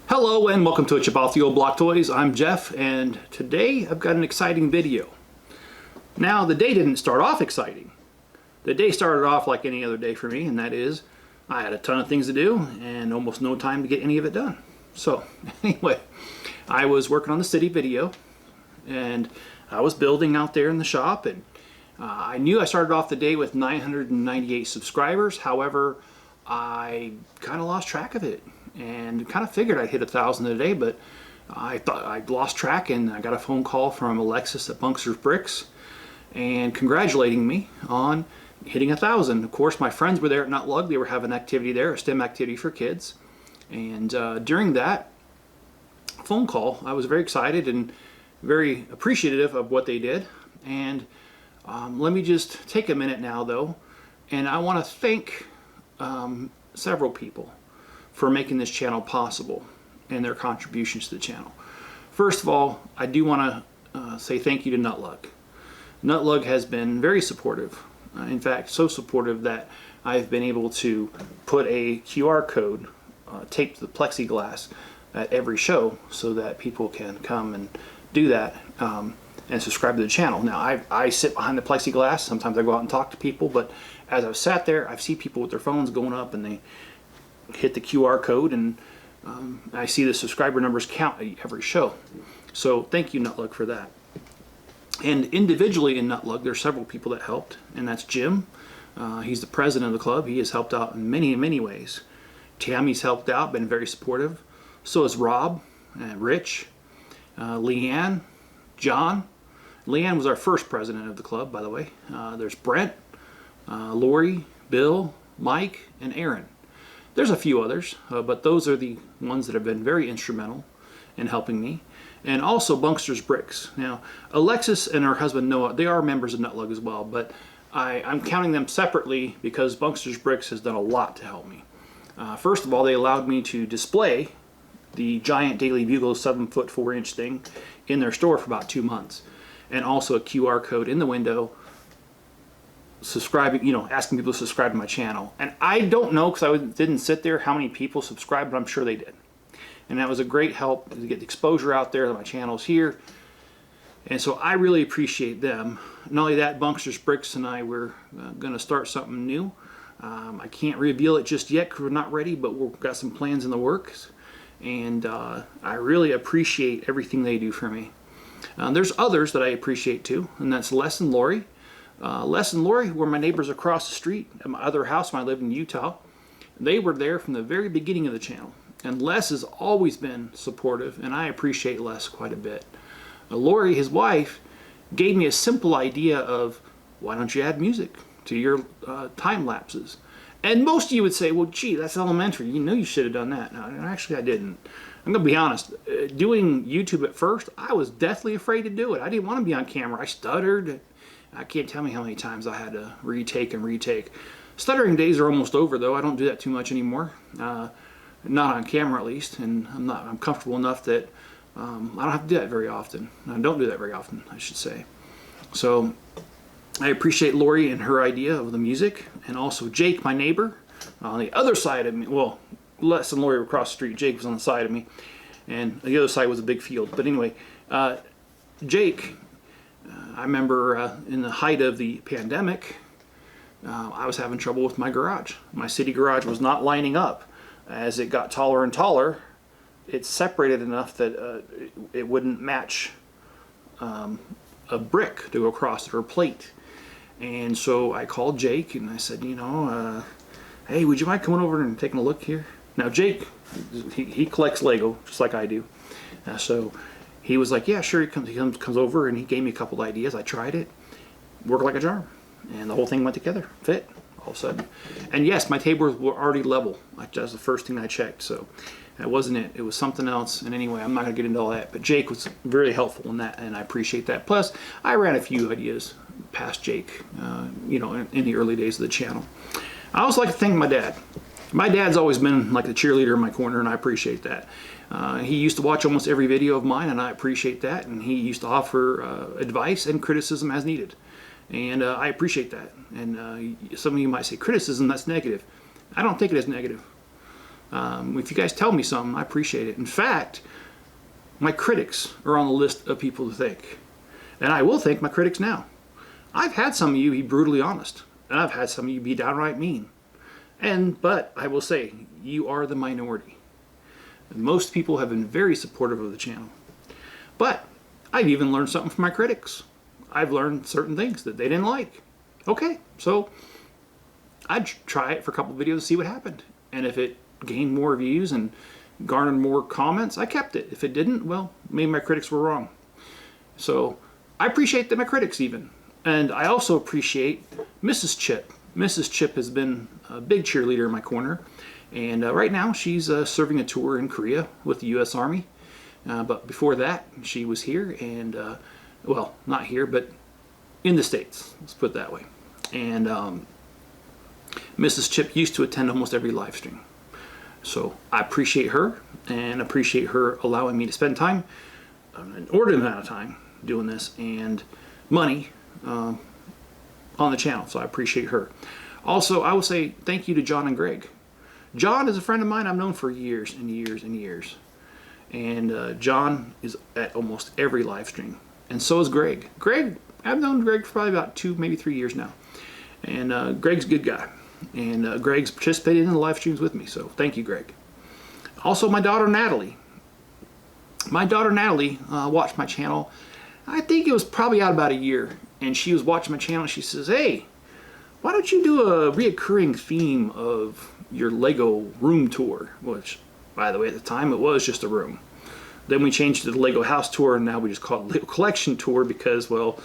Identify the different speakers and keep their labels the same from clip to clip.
Speaker 1: Hello and welcome to AChipOffTheOldBlockToys. I'm Jeff, and today I've got an exciting video. Now, the day didn't start off exciting. The day started off like any other day for me, and that is I had a ton of things to do and almost no time to get any of it done. So anyway, I was working on the city video and I was building out there in the shop, and I knew I started off the day with 998 subscribers. However, I kind of lost track of it and kind of figured I'd hit 1,000 a day, but I thought I'd lost track, and I got a phone call from Alexis at Bunkster's Bricks and congratulating me on hitting 1,000. Of course, my friends were there at NUT-LUG. They were having an activity there, a STEM activity for kids, and during that phone call I was very excited and very appreciative of what they did. And let me just take a minute now though, and I want to thank several people for making this channel possible and their contributions to the channel. First of all, I do want to say thank you to NUT-LUG. NUT-LUG has been very supportive. In fact, so supportive that I've been able to put a QR code taped to the plexiglass at every show so that people can come and do that and subscribe to the channel. Now, I sit behind the plexiglass. Sometimes I go out and talk to people, but as I've sat there, I've seen people with their phones going up and they hit the QR code, and I see the subscriber numbers count at every show. So thank you, NUT-LUG, for that. And individually in NUT-LUG, there's several people that helped, and that's Jim. He's the president of the club. He has helped out in many ways. Tammy's helped out, been very supportive. So has Rob, Rich, Leanne, John. Leanne was our first president of the club, by the way. There's Brent, Lori, Bill, Mike, and Aaron. There's a few others, but those are the ones that have been very instrumental in helping me. And also Bunkster's Bricks. Now, Alexis and her husband Noah, they are members of NUT-LUG as well, but I'm counting them separately because Bunkster's Bricks has done a lot to help me. First of all, they allowed me to display the giant Daily Bugle 7-foot 4-inch thing in their store for about 2 months, and also a QR code in the window subscribing, asking people to subscribe to my channel. And I don't know, because I didn't sit there, how many people subscribed, but I'm sure they did. And that was a great help to get the exposure out there that my channel's here. And so I really appreciate them. Not only that, Bunkster's Bricks and I were going to start something new. I can't reveal it just yet because we're not ready, but we've got some plans in the works. And I really appreciate everything they do for me. There's others that I appreciate too, and that's Les and Lori. Les and Lori were my neighbors across the street at my other house when I lived in Utah. They were there from the very beginning of the channel. And Les has always been supportive, and I appreciate Les quite a bit. Lori, his wife, gave me a simple idea of, why don't you add music to your time lapses? And most of you would say, well, gee, that's elementary. You know you should have done that. No, actually, I didn't. I'm going to be honest. Doing YouTube at first, I was deathly afraid to do it. I didn't want to be on camera. I stuttered. I can't tell me how many times I had to retake and retake. Stuttering days are almost over, though. I don't do that too much anymore. Not on camera, at least. And I'm comfortable enough that I don't have to do that very often. I don't do that very often, I should say. So I appreciate Lori and her idea of the music, and also Jake, my neighbor, on the other side of me. Well, Les and Lori were across the street. Jake was on the side of me, and the other side was a big field. But anyway, Jake, I remember in the height of the pandemic, I was having trouble with my garage. My city garage was not lining up. As it got taller and taller, it separated enough that it wouldn't match a brick to go across it, or a plate. And so I called Jake and I said, hey, would you mind coming over and taking a look here? Now Jake, he collects Lego just like I do. So he was like, yeah, sure. He comes over, and he gave me a couple ideas. I tried it, worked like a charm, and the whole thing went together, fit all of a sudden. And yes, my tables were already level. That was the first thing I checked. So that wasn't it. It was something else. And anyway, I'm not going to get into all that. But Jake was very helpful in that, and I appreciate that. Plus, I ran a few ideas past Jake, in the early days of the channel. I also like to thank my dad. My dad's always been like the cheerleader in my corner, and I appreciate that. He used to watch almost every video of mine, and I appreciate that. And he used to offer advice and criticism as needed. And I appreciate that. And some of you might say, criticism, that's negative. I don't think it is negative. If you guys tell me something, I appreciate it. In fact, my critics are on the list of people to thank. And I will thank my critics now. I've had some of you be brutally honest, and I've had some of you be downright mean. But I will say, you are the minority. Most people have been very supportive of the channel. But I've even learned something from my critics. I've learned certain things that they didn't like. Okay, so I'd try it for a couple of videos to see what happened. And if it gained more views and garnered more comments, I kept it. If it didn't, well, maybe my critics were wrong. So I appreciate my critics even. And I also appreciate Mrs. Chip. Mrs. Chip has been a big cheerleader in my corner. And right now she's serving a tour in Korea with the U.S. Army. But before that, she was here and, well, not here, but in the States. Let's put it that way. And Mrs. Chip used to attend almost every live stream. So I appreciate her and appreciate her allowing me to spend time, an inordinate amount of time doing this, and money on the channel. So I appreciate her. Also, I will say thank you to John and Greg. John is a friend of mine I've known for years and years and years. And John is at almost every live stream. And so is Greg. I've known Greg for probably about 2, maybe 3 years now. And Greg's a good guy. And Greg's participated in the live streams with me. So thank you, Greg. Also, my daughter, Natalie. My daughter, Natalie, watched my channel. I think it was probably out about a year. And she was watching my channel and she says, hey, why don't you do a reoccurring theme of your Lego room tour? Which, by the way, at the time it was just a room. Then we changed to the Lego house tour, and now we just call it Lego collection tour because, well,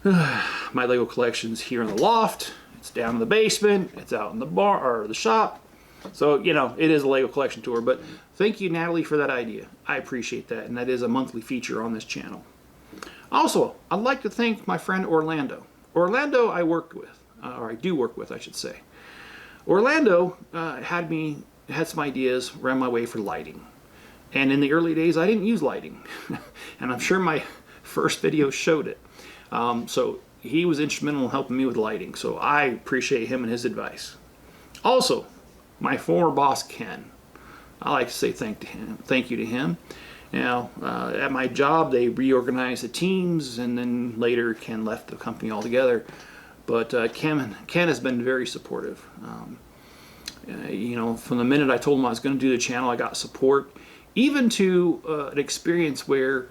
Speaker 1: my Lego collection's here in the loft, it's down in the basement, it's out in the bar or the shop. So, you know, it is a Lego collection tour. But thank you, Natalie, for that idea. I appreciate that, and that is a monthly feature on this channel. Also, I'd like to thank my friend Orlando. Orlando I worked with, or I do work with, I should say. Orlando had some ideas around my way for lighting. And in the early days, I didn't use lighting. And I'm sure my first video showed it. So he was instrumental in helping me with lighting. So I appreciate him and his advice. Also, my former boss, Ken. I like to say thank you to him. Now, at my job, they reorganized the teams, and then later Ken left the company altogether. But Ken has been very supportive. You know, from the minute I told him I was going to do the channel, I got support. Even to an experience where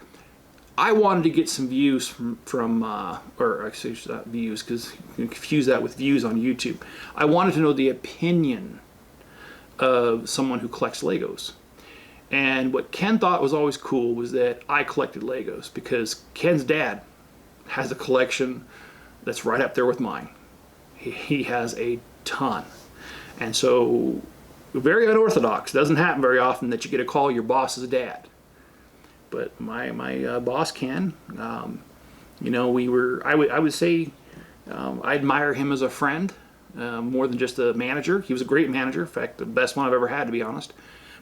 Speaker 1: I wanted to get some views or actually it's not views because you can confuse that with views on YouTube. I wanted to know the opinion of someone who collects Legos. And what Ken thought was always cool was that I collected Legos because Ken's dad has a collection that's right up there with mine. He has a ton. And so, very unorthodox. Doesn't happen very often that you get a call your boss's dad. But my boss, Ken, you know, I would say I admire him as a friend more than just a manager. He was a great manager. In fact, the best one I've ever had, to be honest.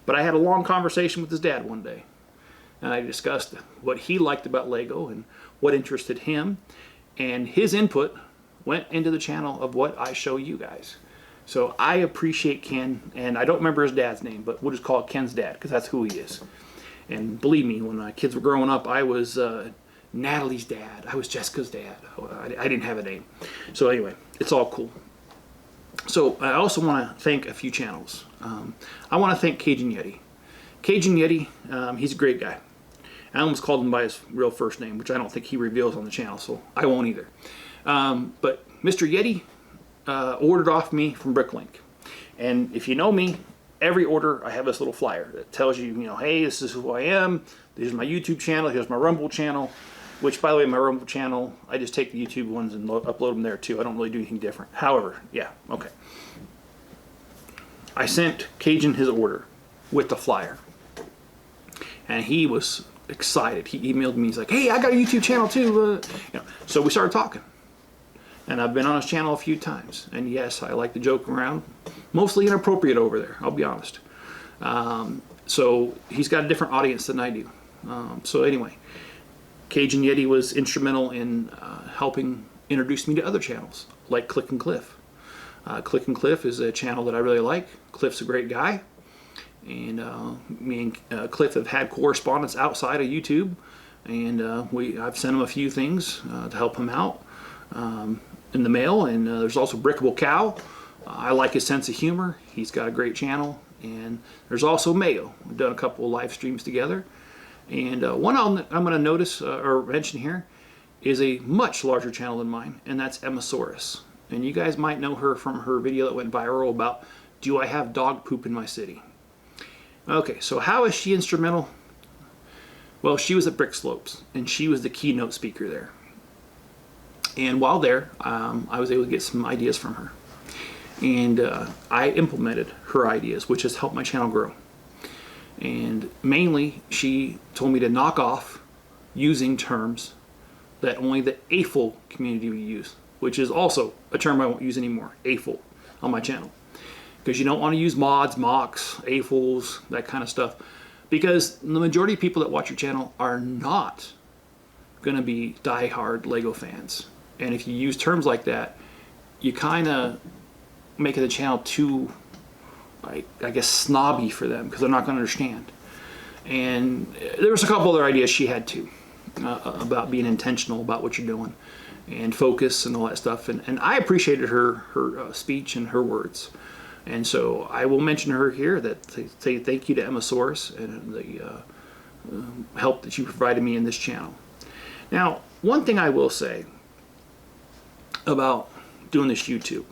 Speaker 1: But I had a long conversation with his dad one day. And I discussed what he liked about Lego and what interested him. And his input went into the channel of what I show you guys. So I appreciate Ken, and I don't remember his dad's name, but we'll just call it Ken's dad because that's who he is. And believe me, when my kids were growing up, I was Natalie's dad. I was Jessica's dad. I didn't have a name. So anyway, it's all cool. So I also want to thank a few channels. I want to thank Cajun Yeti. Cajun Yeti, he's a great guy. I almost called him by his real first name, which I don't think he reveals on the channel, so I won't either. But Mr. Yeti ordered off me from Bricklink. And if you know me, every order I have this little flyer that tells you, you know, hey, this is who I am. This is my YouTube channel. Here's my Rumble channel. Which, by the way, my Rumble channel, I just take the YouTube ones and upload them there too. I don't really do anything different. However, yeah, okay. I sent Cajun his order with the flyer. And he was excited. He emailed me. He's like, hey, I got a YouTube channel too. You know, so we started talking. And I've been on his channel a few times. And yes, I like to joke around. Mostly inappropriate over there, I'll be honest. So he's got a different audience than I do. So anyway, Cajun Yeti was instrumental in helping introduce me to other channels, like Click and Cliff. Click and Cliff is a channel that I really like. Cliff's a great guy. and me and Cliff have had correspondence outside of YouTube, and I've sent him a few things to help him out in the mail. And there's also Brickable Cow. I like his sense of humor. He's got a great channel. And there's also Mayo. We've done a couple of live streams together. And one I'm going to notice or mention here is a much larger channel than mine, and that's Emmasaurus. And you guys might know her from her video that went viral about, do I have dog poop in my city? Okay, so how is she instrumental? Well, she was at Brick Slopes, and she was the keynote speaker there. And while there, I was able to get some ideas from her. And I implemented her ideas, which has helped my channel grow. And mainly, she told me to knock off using terms that only the AFOL community would use, which is also a term I won't use anymore, AFOL, on my channel. Because you don't want to use mods, mocks, AFOLs, that kind of stuff. Because the majority of people that watch your channel are not going to be die-hard LEGO fans. And if you use terms like that, you kind of make the channel too, I guess, snobby for them, because they're not going to understand. And there was a couple other ideas she had too, about being intentional about what you're doing and focus and all that stuff. And I appreciated her speech and her words. And so I will mention her here, that say thank you to Emmasaurus and the help that you provided me in this channel. Now, one thing I will say about doing this YouTube,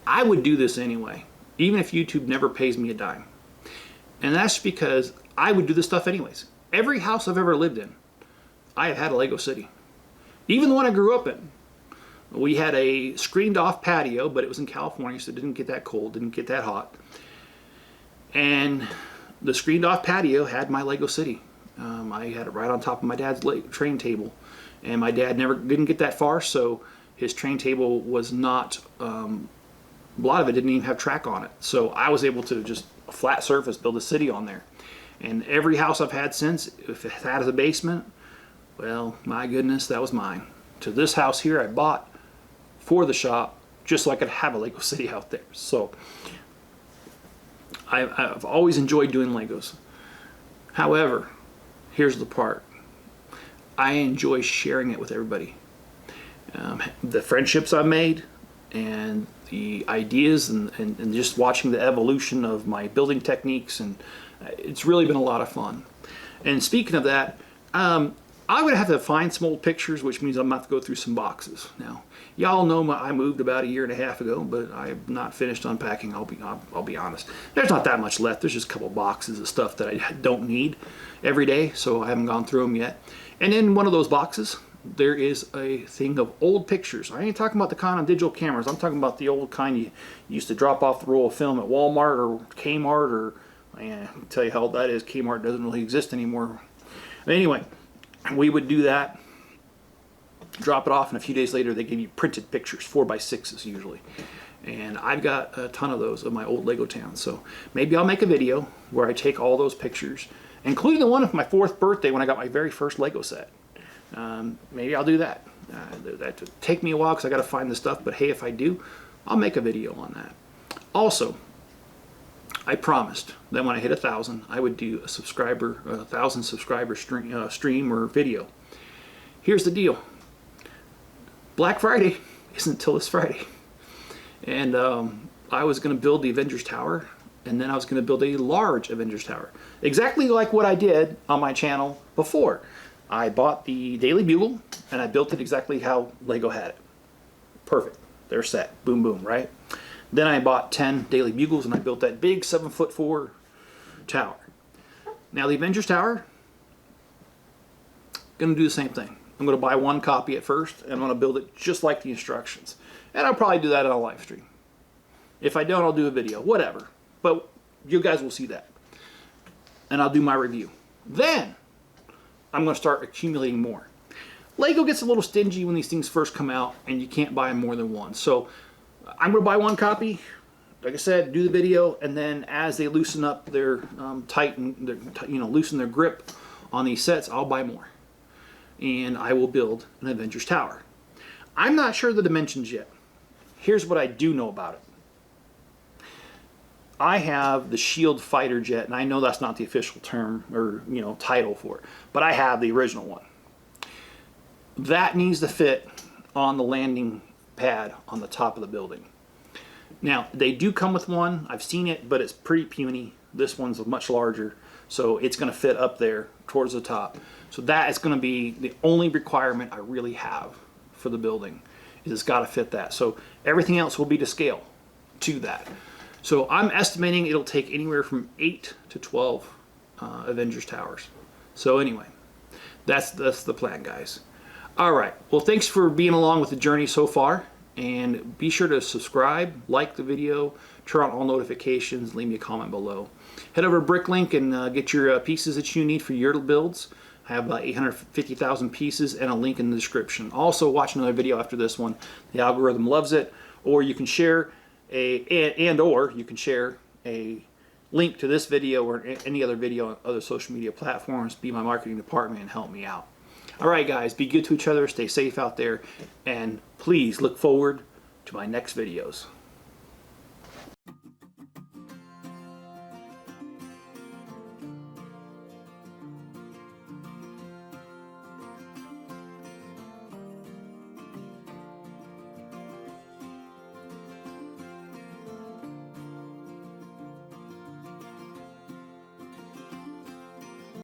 Speaker 1: I would do this anyway, even if YouTube never pays me a dime. And that's because I would do this stuff anyways. Every house I've ever lived in, I have had a Lego city. Even the one I grew up in. We had a screened off patio, but it was in California, so it didn't get that cold, didn't get that hot. And the screened off patio had my Lego city. I had it right on top of my dad's train table. And my dad didn't get that far, so his train table was not, a lot of it didn't even have track on it. So I was able to just, a flat surface, build a city on there. And every house I've had since, if it had a basement, well, my goodness, that was mine. To this house here I bought for the shop, just so I could have a Lego city out there. So I've always enjoyed doing Legos. However, here's the part. I enjoy sharing it with everybody. The friendships I've made and the ideas and just watching the evolution of my building techniques, and it's really been a lot of fun. And speaking of that, I'm going to have to find some old pictures, which means I'm going to have to go through some boxes. Now, y'all know I moved about 1.5 years ago, but I have not finished unpacking, I'll be honest. There's not that much left. There's just a couple boxes of stuff that I don't need every day, so I haven't gone through them yet. And in one of those boxes, there is a thing of old pictures. I ain't talking about the kind of digital cameras. I'm talking about the old kind you used to drop off the roll of film at Walmart or Kmart, or, man, I can tell you how old that is. Kmart doesn't really exist anymore. But anyway, we would do that, drop it off, and a few days later they give you printed pictures, 4x6s usually. And I've got a ton of those of my old Lego towns. So maybe I'll make a video where I take all those pictures, including the one of my 4th birthday when I got my very first Lego set. Maybe I'll do that. That would take me a while because I got to find the stuff, but hey, if I do, I'll make a video on that. Also, I promised that when I hit 1,000, I would do a 1,000 subscriber stream or video. Here's the deal. Black Friday isn't until this Friday. And I was going to build the Avengers Tower, and then I was going to build a large Avengers Tower. Exactly like what I did on my channel before. I bought the Daily Bugle, and I built it exactly how Lego had it. Perfect. They're set. Boom, boom, right? Then I bought 10 Daily Bugles, and I built that big 7'4" tower. Now the Avengers Tower, going to do the same thing. I'm going to buy one copy at first, and I'm going to build it just like the instructions. And I'll probably do that on a live stream. If I don't, I'll do a video, whatever. But you guys will see that. And I'll do my review. Then I'm going to start accumulating more. Lego gets a little stingy when these things first come out, and you can't buy more than one. So I'm going to buy one copy, like I said, do the video, and then as they loosen up their loosen their grip on these sets, I'll buy more. And I will build an Avengers Tower. I'm not sure the dimensions yet. Here's what I do know about it. I have the Shield fighter jet, and I know that's not the official term or title for it, but I have the original one. That needs to fit on the landing pad on the top of the building. Now, they do come with one. I've seen it, but it's pretty puny. This one's much larger, so it's going to fit up there towards the top. So that is going to be the only requirement I really have for the building, is it's got to fit that. So everything else will be to scale to that. So I'm estimating it'll take anywhere from 8 to 12 Avengers Towers. So anyway, that's the plan, guys. All right, well, thanks for being along with the journey so far, and be sure to subscribe, like the video, turn on all notifications, leave me a comment below. Head over to Bricklink and get your pieces that you need for your builds. I have about 850,000 pieces and a link in the description. Also, watch another video after this one. The algorithm loves it. Or you can share you can share a link to this video or any other video on other social media platforms. Be my marketing department and help me out. All right, guys, be good to each other, stay safe out there, and please look forward to my next videos.